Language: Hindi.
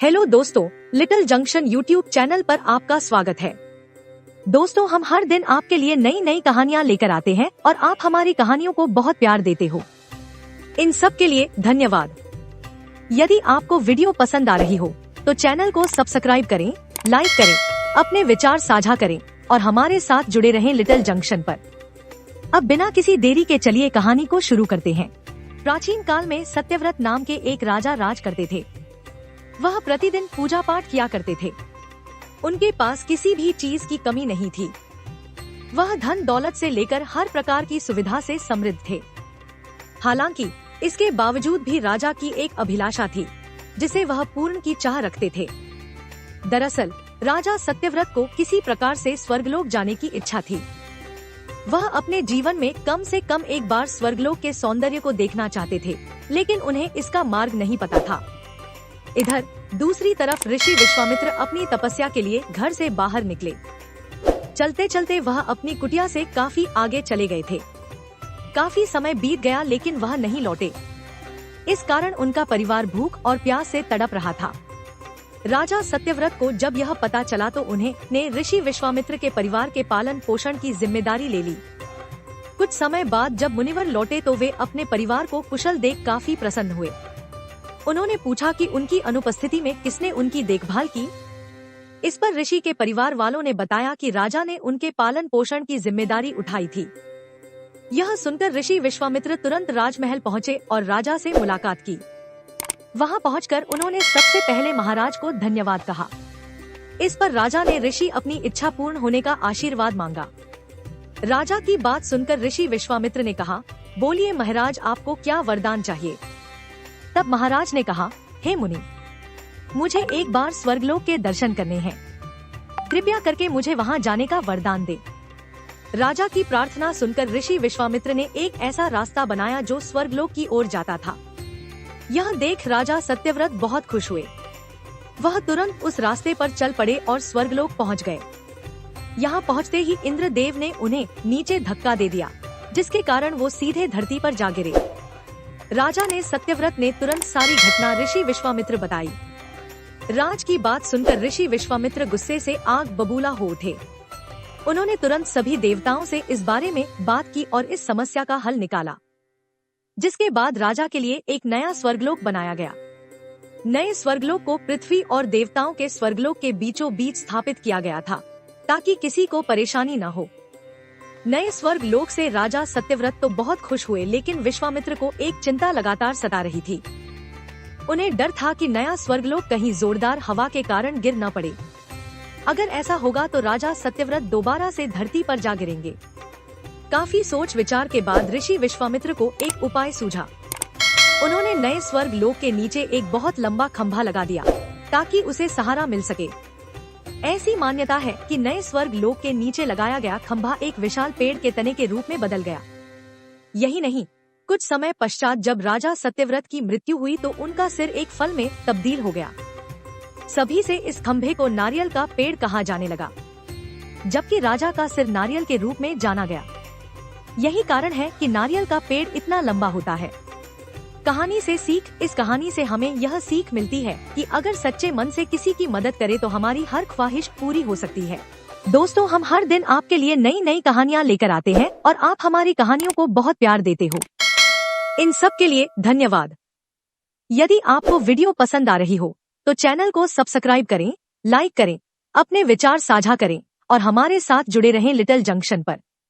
हेलो दोस्तों, लिटिल जंक्शन यूट्यूब चैनल पर आपका स्वागत है। दोस्तों, हम हर दिन आपके लिए नई नई कहानियाँ लेकर आते हैं और आप हमारी कहानियों को बहुत प्यार देते हो। इन सब के लिए धन्यवाद। यदि आपको वीडियो पसंद आ रही हो तो चैनल को सब्सक्राइब करें, लाइक करें, अपने विचार साझा करें और हमारे साथ जुड़े रहें लिटिल जंक्शन पर। अब बिना किसी देरी के चलिए कहानी को शुरू करते हैं। प्राचीन काल में सत्यव्रत नाम के एक राजा राज करते थे। वह प्रतिदिन पूजा पाठ किया करते थे। उनके पास किसी भी चीज की कमी नहीं थी। वह धन दौलत से लेकर हर प्रकार की सुविधा से समृद्ध थे। हालांकि इसके बावजूद भी राजा की एक अभिलाषा थी जिसे वह पूर्ण की चाह रखते थे। दरअसल राजा सत्यव्रत को किसी प्रकार से स्वर्गलोक जाने की इच्छा थी। वह अपने जीवन में कम से कम एक बार स्वर्गलोक के सौंदर्य को देखना चाहते थे, लेकिन उन्हें इसका मार्ग नहीं पता था। इधर दूसरी तरफ ऋषि विश्वामित्र अपनी तपस्या के लिए घर से बाहर निकले। चलते चलते वह अपनी कुटिया से काफी आगे चले गए थे। काफी समय बीत गया लेकिन वह नहीं लौटे। इस कारण उनका परिवार भूख और प्यास से तड़प रहा था। राजा सत्यव्रत को जब यह पता चला तो उन्हें ऋषि विश्वामित्र के परिवार के पालन पोषण की जिम्मेदारी ले ली। कुछ समय बाद जब मुनिवर लौटे तो वे अपने परिवार को कुशल देख काफी प्रसन्न हुए। उन्होंने पूछा कि उनकी अनुपस्थिति में किसने उनकी देखभाल की। इस पर ऋषि के परिवार वालों ने बताया कि राजा ने उनके पालन पोषण की जिम्मेदारी उठाई थी। यह सुनकर ऋषि विश्वामित्र तुरंत राजमहल पहुँचे और राजा से मुलाकात की। वहां पहुंचकर उन्होंने सबसे पहले महाराज को धन्यवाद कहा। इस पर राजा ने ऋषि अपनी इच्छा पूर्ण होने का आशीर्वाद मांगा। राजा की बात सुनकर ऋषि विश्वामित्र ने कहा, बोलिए महाराज, आपको क्या वरदान चाहिए। तब महाराज ने कहा, हे मुनि, मुझे एक बार स्वर्गलोक के दर्शन करने हैं। कृपया करके मुझे वहां जाने का वरदान दे। राजा की प्रार्थना सुनकर ऋषि विश्वामित्र ने एक ऐसा रास्ता बनाया जो स्वर्गलोक की ओर जाता था। यह देख राजा सत्यव्रत बहुत खुश हुए। वह तुरंत उस रास्ते पर चल पड़े और स्वर्गलोक पहुंच गए। यहाँ पहुँचते ही इंद्रदेव ने उन्हें नीचे धक्का दे दिया, जिसके कारण वो सीधे धरती पर जा गिरे। राजा ने सत्यव्रत ने तुरंत सारी घटना ऋषि विश्वामित्र बताई। राज की बात सुनकर ऋषि विश्वामित्र गुस्से से आग बबूला हो उठे। उन्होंने तुरंत सभी देवताओं से इस बारे में बात की और इस समस्या का हल निकाला, जिसके बाद राजा के लिए एक नया स्वर्गलोक बनाया गया। नए स्वर्गलोक को पृथ्वी और देवताओं के स्वर्गलोक के बीचों बीच स्थापित किया गया था, ताकि किसी को परेशानी न हो। नए स्वर्ग लोक से राजा सत्यव्रत तो बहुत खुश हुए, लेकिन विश्वामित्र को एक चिंता लगातार सता रही थी। उन्हें डर था कि नया स्वर्गलोक कहीं जोरदार हवा के कारण गिर न पड़े। अगर ऐसा होगा तो राजा सत्यव्रत दोबारा से धरती पर जा गिरेंगे। काफी सोच विचार के बाद ऋषि विश्वामित्र को एक उपाय सूझा। उन्होंने नए स्वर्ग लोक के नीचे एक बहुत लंबा खंभा लगा दिया ताकि उसे सहारा मिल सके। ऐसी मान्यता है कि नए स्वर्ग लोक के नीचे लगाया गया खंभा एक विशाल पेड़ के तने के रूप में बदल गया। यही नहीं, कुछ समय पश्चात जब राजा सत्यव्रत की मृत्यु हुई तो उनका सिर एक फल में तब्दील हो गया। सभी से इस खंभे को नारियल का पेड़ कहा जाने लगा, जबकि राजा का सिर नारियल के रूप में जाना गया। यही कारण है कि नारियल का पेड़ इतना लंबा होता है। कहानी से सीख। इस कहानी से हमें यह सीख मिलती है कि अगर सच्चे मन से किसी की मदद करें तो हमारी हर ख्वाहिश पूरी हो सकती है। दोस्तों, हम हर दिन आपके लिए नई नई कहानियाँ लेकर आते हैं और आप हमारी कहानियों को बहुत प्यार देते हो। इन सब के लिए धन्यवाद। यदि आपको वीडियो पसंद आ रही हो तो चैनल को सब्सक्राइब करें, लाइक करें, अपने विचार साझा करें और हमारे साथ जुड़े रहें लिटिल जंक्शन पर।